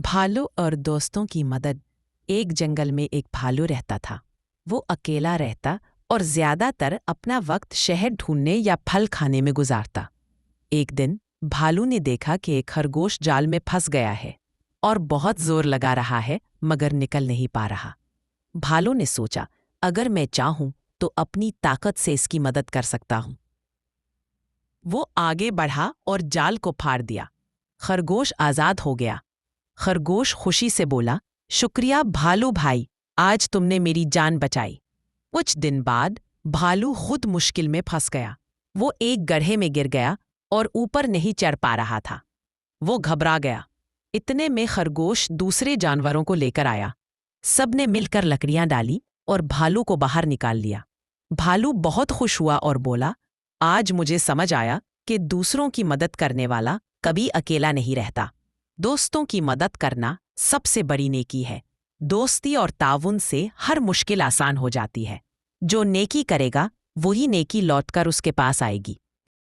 भालू और दोस्तों की मदद। एक जंगल में एक भालू रहता था। वो अकेला रहता और ज्यादातर अपना वक्त शहद ढूंढने या फल खाने में गुजारता। एक दिन भालू ने देखा कि एक खरगोश जाल में फंस गया है और बहुत जोर लगा रहा है मगर निकल नहीं पा रहा। भालू ने सोचा, अगर मैं चाहूं तो अपनी ताकत से इसकी मदद कर सकता हूं। वो आगे बढ़ा और जाल को फाड़ दिया। खरगोश आजाद हो गया। खरगोश खुशी से बोला, शुक्रिया भालू भाई, आज तुमने मेरी जान बचाई। कुछ दिन बाद भालू खुद मुश्किल में फंस गया। वो एक गड्ढे में गिर गया और ऊपर नहीं चढ़ पा रहा था। वो घबरा गया। इतने में खरगोश दूसरे जानवरों को लेकर आया। सबने मिलकर लकड़ियां डाली और भालू को बाहर निकाल लिया। भालू बहुत खुश हुआ और बोला, आज मुझे समझ आया कि दूसरों की मदद करने वाला कभी अकेला नहीं रहता। दोस्तों की मदद करना सबसे बड़ी नेकी है। दोस्ती और ताउन से हर मुश्किल आसान हो जाती है। जो नेकी करेगा वही नेकी लौटकर उसके पास आएगी।